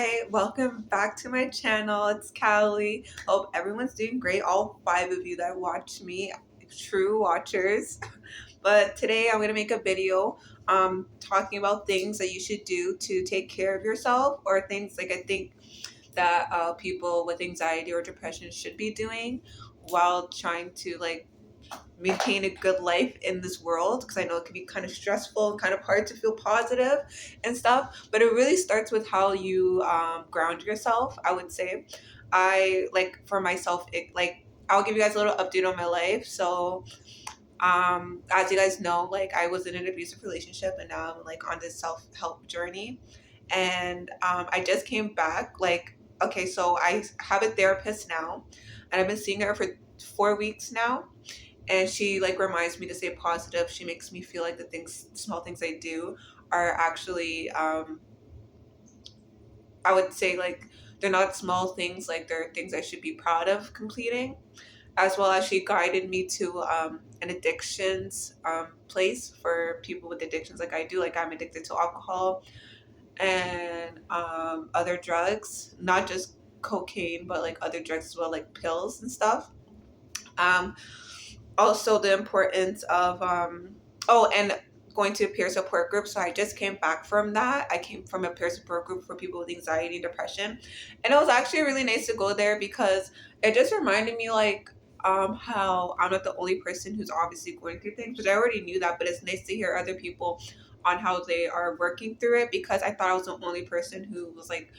Hi, welcome back to my channel. It's Callie. Hope everyone's doing great. All five of you that watch me, true watchers. But today I'm gonna make a video talking about things that you should do to take care of yourself, or things like I think that people with anxiety or depression should be doing while trying to maintain a good life in this world, because I know it can be kind of stressful and kind of hard to feel positive and stuff. But it really starts with how you ground yourself, I would say. I like for myself, I'll give you guys a little update on my life. So as you guys know, like I was in an abusive relationship and now I'm like on this self-help journey. And I just came back. Okay, so I have a therapist now and I've been seeing her for 4 weeks now, and she like reminds me to stay positive. She makes me feel like the things, small things I do are actually I would say like they're not small things, like they're things I should be proud of completing. As well as she guided me to an addictions place for people with addictions like I do. Like I'm addicted to alcohol and other drugs, not just cocaine but like other drugs as well, like pills and stuff. um, Also the importance of and going to a peer support group. So I just came back from that. I came from a peer support group for people with anxiety and depression, and it was actually really nice to go there because it just reminded me like how I'm not the only person who's obviously going through things, which I already knew that, but it's nice to hear other people on how they are working through it, because I thought I was the only person who was like,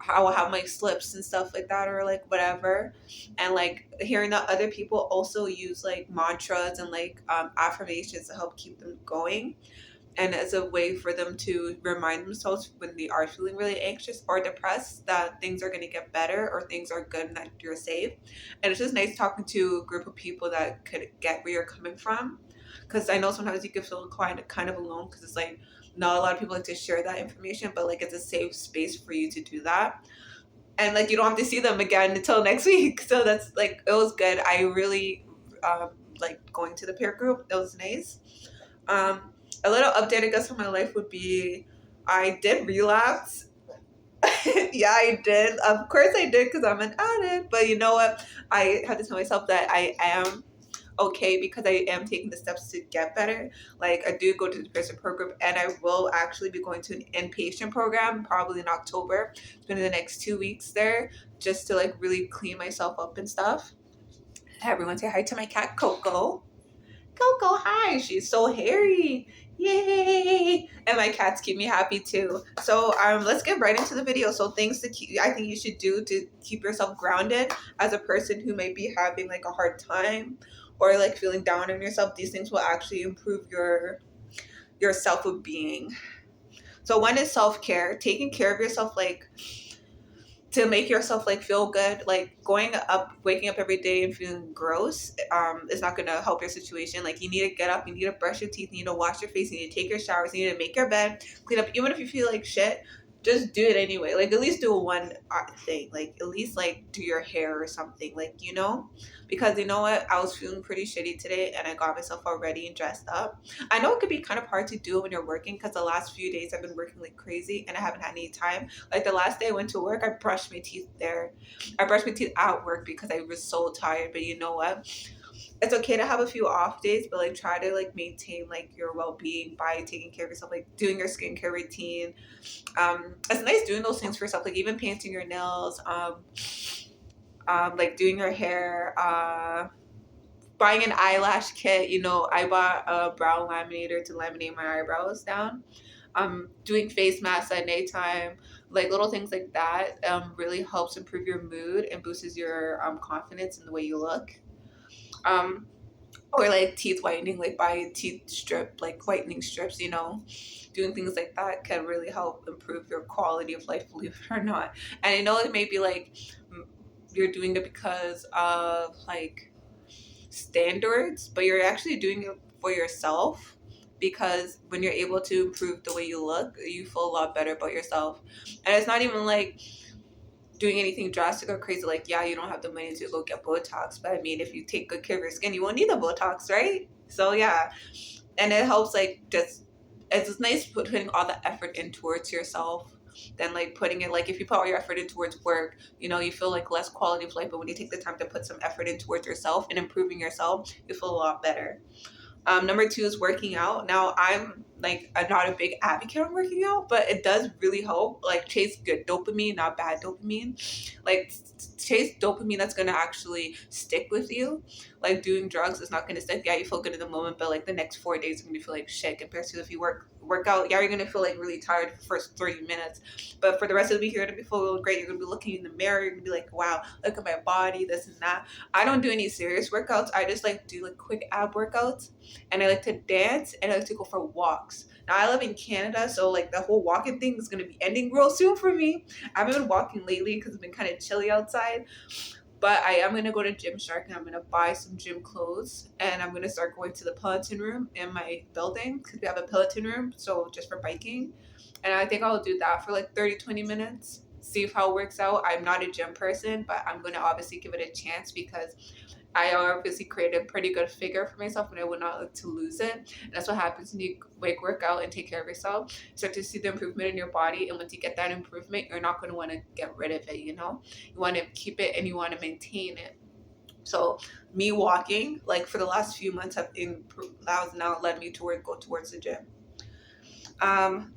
I will have my slips and stuff like that, or like whatever. And like hearing that other people also use like mantras and like affirmations to help keep them going, and as a way for them to remind themselves when they are feeling really anxious or depressed that things are going to get better or things are good and that you're safe. And it's just nice talking to a group of people that could get where you're coming from, because I know sometimes you can feel kind of alone, because it's like not a lot of people like to share that information, but like it's a safe space for you to do that. And like you don't have to see them again until next week. So that's like, it was good. I really like going to the peer group. It was nice. um a little update I guess on my life would be, I did relapse. Yeah, I did, of course I did, because I'm an addict. But you know what, I had to tell myself that I am okay, because I am taking the steps to get better. Like I do go to the peer support group, and I will actually be going to an inpatient program probably in October. Spending the next 2 weeks there just to like really clean myself up and stuff. Everyone say hi to my cat Coco. Coco, hi. She's so hairy. Yay! And my cats keep me happy too. So let's get right into the video. So things to keep, I think you should do to keep yourself grounded as a person who might be having like a hard time or like feeling down on yourself. These things will actually improve your self of being. So one is self care, taking care of yourself, like to make yourself like feel good. Like going up, waking up every day and feeling gross is not going to help your situation. Like you need to get up, you need to brush your teeth, you need to wash your face, you need to take your showers, you need to make your bed, clean up. Even if you feel like shit, just do it anyway. Like at least do one thing, like at least like do your hair or something, like, you know. Because you know what, I was feeling pretty shitty today and I got myself all ready and dressed up. I know it could be kind of hard to do when you're working, because the last few days I've been working like crazy and I haven't had any time. Like the last day I went to work, I brushed my teeth there. I brushed my teeth at work because I was so tired. But you know what? It's okay to have a few off days, but like try to like maintain like your well being by taking care of yourself, like doing your skincare routine. It's nice doing those things for yourself, like even painting your nails, like doing your hair, buying an eyelash kit. You know, I bought a brow laminator to laminate my eyebrows down. Doing face masks at nighttime, like little things like that, really helps improve your mood and boosts your confidence in the way you look. Um, or like teeth whitening, like buy teeth strip, like whitening strips, you know. Doing things like that can really help improve your quality of life, believe it or not. And I know it may be like you're doing it because of like standards, but you're actually doing it for yourself, because when you're able to improve the way you look, you feel a lot better about yourself. And it's not even like doing anything drastic or crazy. Like, yeah, you don't have the money to go get Botox, but I mean, if you take good care of your skin, you won't need the Botox, right? So yeah, and it helps like just, it's just nice putting all the effort in towards yourself. than like putting it, like if you put all your effort in towards work, you feel like less quality of life. But when you take the time to put some effort in towards yourself and improving yourself, you feel a lot better. Number two is working out. Now, I'm not a big advocate on working out, but it does really help. Like chase good dopamine, not bad dopamine. Like chase dopamine that's gonna actually stick with you. Like doing drugs is not gonna stick. Yeah, you feel good in the moment, but like the next 4 days are gonna feel like shit compared to if you work out. Yeah, you're gonna feel like really tired for the first 30 minutes, but for the rest of the week, you're gonna be feeling great. You're gonna be looking in the mirror. You're gonna be like, wow, look at my body, this and that. I don't do any serious workouts. I just like do like quick ab workouts, and I like to dance, and I like to go for walks. Now I live in Canada, so like the whole walking thing is gonna be ending real soon for me. I haven't been walking lately because it's been kind of chilly outside. But I am gonna go to Gymshark and I'm gonna buy some gym clothes, and I'm gonna start going to the Peloton room in my building because we have a Peloton room, so just for biking. And I think I'll do that for like 30, 20 minutes. See if how it works out. I'm not a gym person, but I'm gonna obviously give it a chance because I obviously created a pretty good figure for myself and I would not like to lose it. And that's what happens when you like work out and take care of yourself. Start to see the improvement in your body. And once you get that improvement, you're not going to want to get rid of it, you know? You want to keep it and you want to maintain it. So me walking, like for the last few months, have improved. That has now led me to go towards the gym.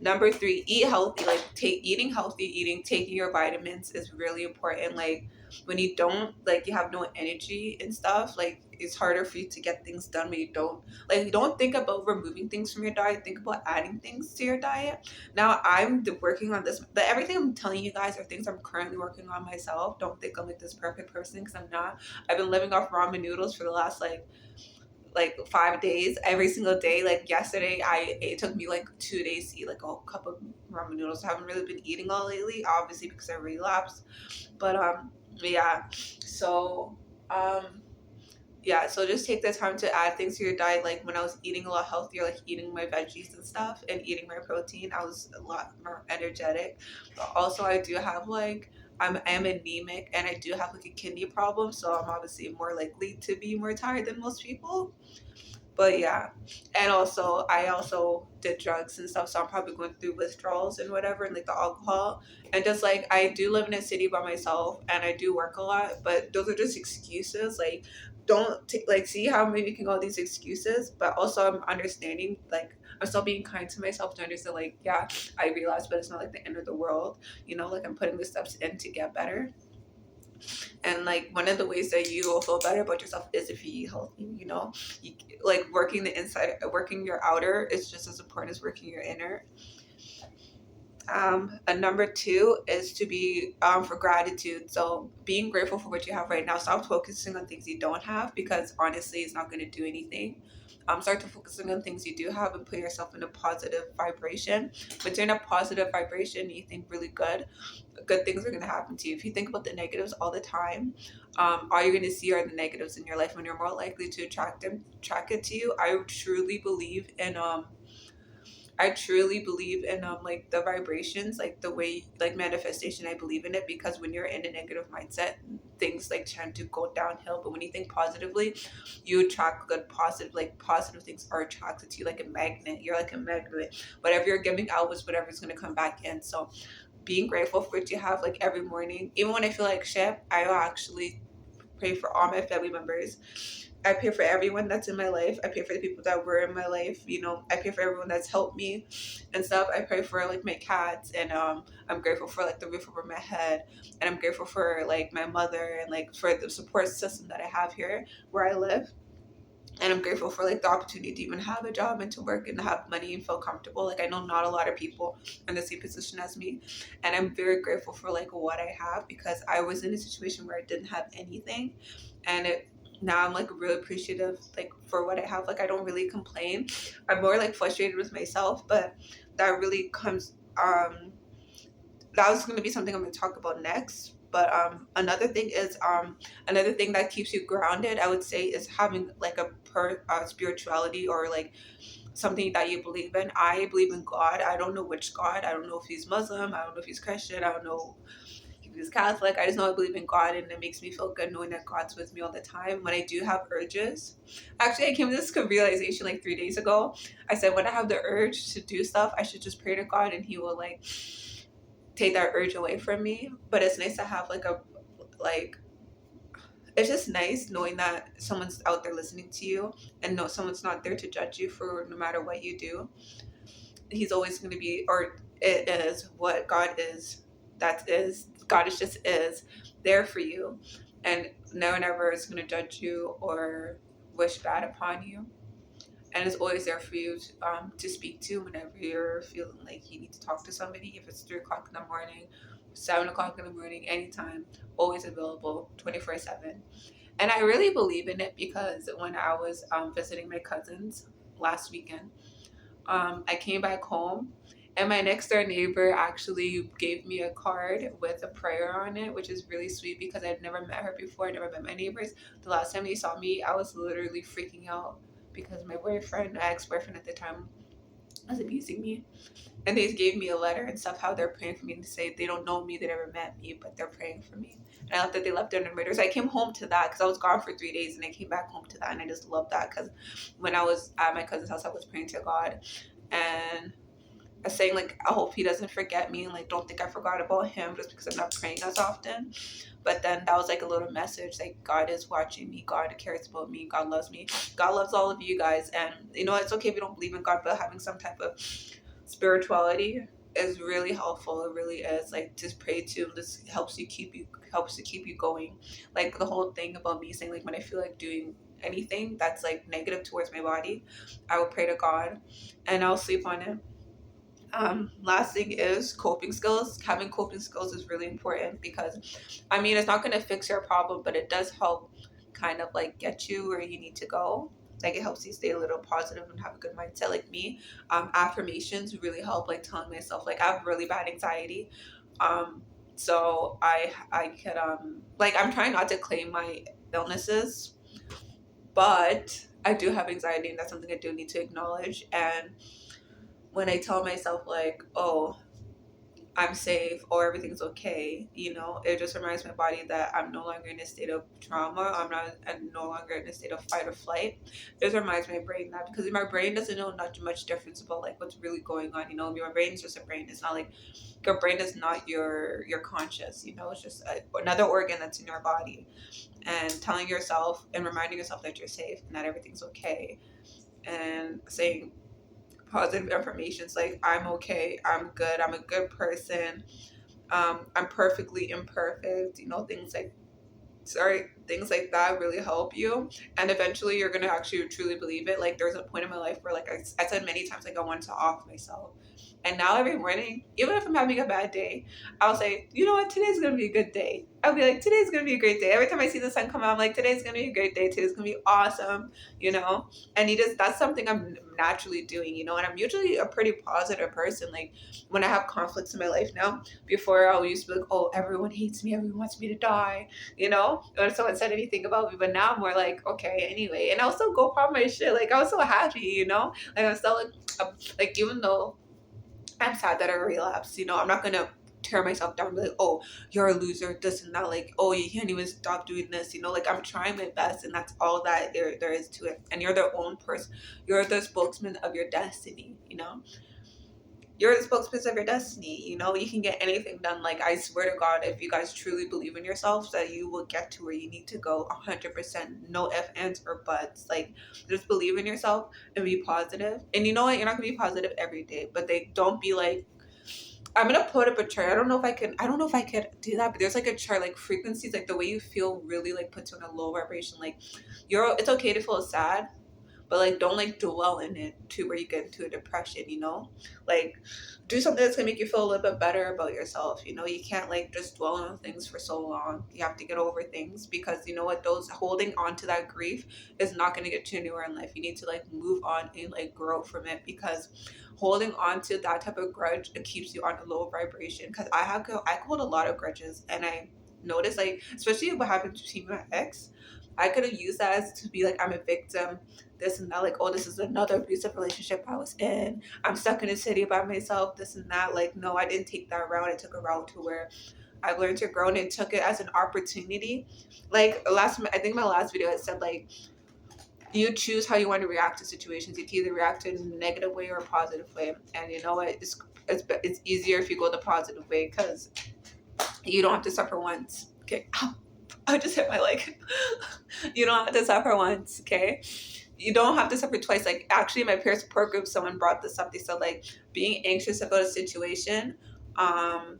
Number three, eat healthy. Like eating healthy, taking your vitamins is really important. Like when you don't, like you have no energy and stuff, like it's harder for you to get things done when you don't, like you don't think about removing things from your diet, think about adding things to your diet. Now working on this, but everything I'm telling you guys are things I'm currently working on myself. Don't think I'm like this perfect person because I'm not. I've been living off ramen noodles for the last like 5 days every single day. Like yesterday, it took me like 2 days to eat like a cup of ramen noodles. I haven't really been eating all lately, obviously because I relapsed. But yeah. So so just take the time to add things to your diet. Like when I was eating a lot healthier, like eating my veggies and stuff and eating my protein, I was a lot more energetic. But also I do have like I'm anemic and I do have like a kidney problem, so I'm obviously more likely to be more tired than most people. But yeah, and also I also did drugs and stuff, so I'm probably going through withdrawals and whatever, and like the alcohol, and just like I do live in a city by myself, and I do work a lot, but those are just excuses. Like, don't like see how I'm making all these excuses, but also I'm understanding like. I'm still being kind to myself to understand, like, yeah, I realized, but it's not like the end of the world, like I'm putting the steps in to get better. And like one of the ways that you will feel better about yourself is if you eat healthy, you, like working the inside, working your outer is just as important as working your inner. And number two is to be for gratitude. So being grateful for what you have right now. Stop focusing on things you don't have because honestly, it's not going to do anything. Start to focusing on things you do have and put yourself in a positive vibration. When you're in a positive vibration, you think really good things are going to happen to you. If you think about the negatives all the time, all you're going to see are the negatives in your life, when you're more likely to attract it to you. I truly believe in like the vibrations, like the way like manifestation. I believe in it because when you're in a negative mindset, things like tend to go downhill. But when you think positively, you attract good positive things are attracted to you like a magnet. You're like a magnet. Whatever you're giving out was whatever's gonna come back in. So being grateful for what you have, like every morning, even when I feel like shit, I will actually pray for all my family members. I pray for everyone that's in my life. I pray for the people that were in my life. I pray for everyone that's helped me and stuff. I pray for like my cats, and I'm grateful for like the roof over my head, and I'm grateful for like my mother and like for the support system that I have here where I live. And I'm grateful for like the opportunity to even have a job and to work and to have money and feel comfortable. Like I know not a lot of people in the same position as me, and I'm very grateful for like what I have because I was in a situation where I didn't have anything, and now I'm like really appreciative like for what I have. Like I don't really complain. I'm more like frustrated with myself, but that really comes. That was going to be something I'm going to talk about next. But another thing that keeps you grounded, I would say, is having like a spirituality or like something that you believe in. I believe in God. I don't know which God. I don't know if he's Muslim. I don't know if he's Christian. I don't know if he's Catholic. I just know I believe in God, and it makes me feel good knowing that God's with me all the time. When I do have urges, actually, I came to this realization like 3 days ago. I said when I have the urge to do stuff, I should just pray to God, and He will like take that urge away from me. But it's nice to have like a like it's just nice knowing that someone's out there listening to you and know someone's not there to judge you for no matter what you do. He's always going to be, or it is what God is. That is, God is just is there for you, and never is going to judge you or wish bad upon you, and is always there for you to speak to whenever you're feeling like you need to talk to somebody. If it's 3 o'clock in the morning, 7 o'clock in the morning, anytime, always available, 24/7. And I really believe in it because when I was visiting my cousins last weekend, I came back home and my next door neighbor actually gave me a card with a prayer on it, which is really sweet because I'd never met her before. I never met my neighbors. The last time they saw me, I was literally freaking out because my boyfriend, my ex-boyfriend at the time, was abusing me. And they gave me a letter and stuff how they're praying for me, and to say they don't know me, they never met me, but they're praying for me. And I love that they left their numbers. I came home to that because I was gone for 3 days, and I came back home to that, and I just love that because when I was at my cousin's house, I was praying to God, and I was saying like I hope he doesn't forget me, and like don't think I forgot about him just because I'm not praying as often. But then that was like a little message like God is watching me, God cares about me, God loves me, God loves all of you guys, and you know it's okay if you don't believe in God, but having some type of spirituality is really helpful. It really is. Like just pray to this helps to keep you going. Like the whole thing about me saying like when I feel like doing anything that's like negative towards my body, I will pray to God and I'll sleep on it. Last thing is coping skills. Having coping skills is really important because I mean it's not gonna fix your problem, but it does help kind of like get you where you need to go. Like it helps you stay a little positive and have a good mindset. Like me, affirmations really help. Like telling myself, like I have really bad anxiety, so I could like I'm trying not to claim my illnesses, but I do have anxiety, and that's something I do need to acknowledge. And when I tell myself like, oh, I'm safe or everything's okay, you know, it just reminds my body that I'm no longer in a state of trauma. I'm no longer in a state of fight or flight. It just reminds my brain that because my brain doesn't know not much difference about like what's really going on. You know, your brain is just a brain. It's not like your brain is not your conscious. You know, it's just another organ that's in your body. And telling yourself and reminding yourself that you're safe and that everything's okay, and saying positive affirmations like I'm okay, I'm good, I'm a good person, I'm perfectly imperfect, you know, things like that really help you, and eventually you're gonna actually truly believe it. Like there's a point in my life where like I said many times like I wanted to off myself, and now every morning even if I'm having a bad day, I'll say, you know what, today's gonna be a good day. I'll be like, today's gonna be a great day. Every time I see the sun come out, I'm like, today's gonna be a great day, today's gonna be awesome, you know. And you just that's something I'm naturally doing, you know. And I'm usually a pretty positive person. Like when I have conflicts in my life now, before I used to be like, oh, everyone hates me, everyone wants me to die, you know, when someone said anything about me. But now I'm more like, okay, anyway. And I'll still go pop my shit. Like I was so happy, you know? Like I'm still like even though I'm sad that I relapsed, you know, I'm not gonna tear myself down and be like, oh, you're a loser, this and that, like, oh, you can't even stop doing this, you know, like I'm trying my best and that's all that there is to it. And you're the own person, you're the spokesman of your destiny, you know, you're the spokesperson of your destiny. You know, you can get anything done. Like I swear to God, if you guys truly believe in yourselves, that you will get to where you need to go 100%. No ifs, ands, or buts. Like just believe in yourself and be positive. And you know what? You're not gonna be positive every day, but they don't be like. I'm gonna put up a chart. I don't know if I can. I don't know if I could do that, but there's like a chart, like frequencies, like the way you feel really like puts you on a low vibration. Like you're. It's okay to feel sad, but like don't like dwell in it to where you get into a depression, you know, like do something that's gonna make you feel a little bit better about yourself. You know, you can't like just dwell on things for so long. You have to get over things because you know what, those holding on to that grief is not gonna get you anywhere in life. You need to like move on and like grow from it, because holding on to that type of grudge, it keeps you on a low vibration. Because I hold a lot of grudges, and I noticed like especially what happened to my ex, I could have used that as to be like I'm a victim, this and that, like, oh, this is another abusive relationship I was in. I'm stuck in a city by myself, this and that. Like, no, I didn't take that route. I took a route to where I learned to grow and took it as an opportunity. Like I think my last video I said like you choose how you want to react to situations. You can either react in a negative way or a positive way. And you know what? it's easier if you go the positive way because you don't have to suffer once. Okay. Ow, I just hit my leg. You don't have to suffer once. Okay. You don't have to suffer twice. Like actually, my peer support group, someone brought this up. They said like being anxious about a situation, um,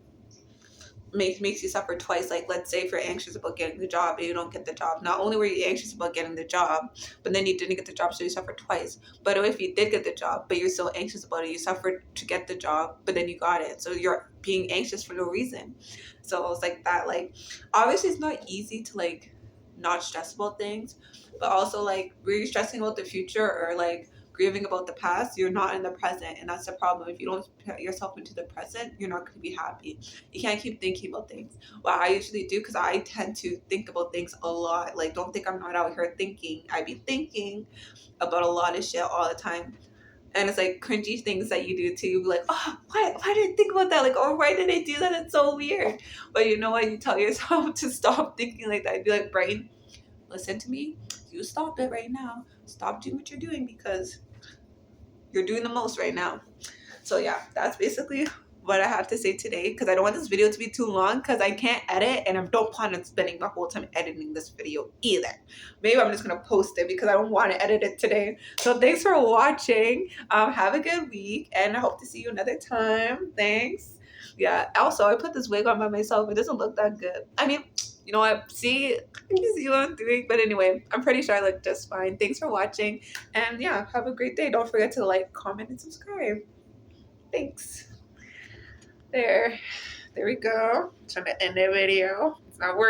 makes you suffer twice. Like let's say if you're anxious about getting the job and you don't get the job, not only were you anxious about getting the job, but then you didn't get the job, so you suffered twice. But if you did get the job but you're still anxious about it, you suffered to get the job but then you got it, so you're being anxious for no reason. So it was like that. Like obviously it's not easy to like not stress about things, but also like were you stressing about the future or like grieving about the past, you're not in the present, and that's the problem. If you don't put yourself into the present, you're not going to be happy. You can't keep thinking about things. What I usually do, because I tend to think about things a lot. Like, don't think I'm not out here thinking. I be thinking about a lot of shit all the time. And it's like cringy things that you do too. You be like, oh, why did I think about that? Like, oh, why did I do that? It's so weird. But you know what? You tell yourself to stop thinking like that. I'd be like, brain, listen to me. You stop it right now. Stop doing what you're doing because you're doing the most right now. So yeah, that's basically what I have to say today because I don't want this video to be too long because I can't edit and I don't plan on spending the whole time editing this video either. Maybe I'm just gonna post it because I don't want to edit it today. So thanks for watching. Have a good week and I hope to see you another time. Thanks. Yeah, also I put this wig on by myself. It doesn't look that good. I mean, you know what? See, you see what I'm doing. But anyway, I'm pretty sure I look just fine. Thanks for watching. And yeah, have a great day. Don't forget to like, comment, and subscribe. Thanks. There we go. Trying to end the video. It's not working.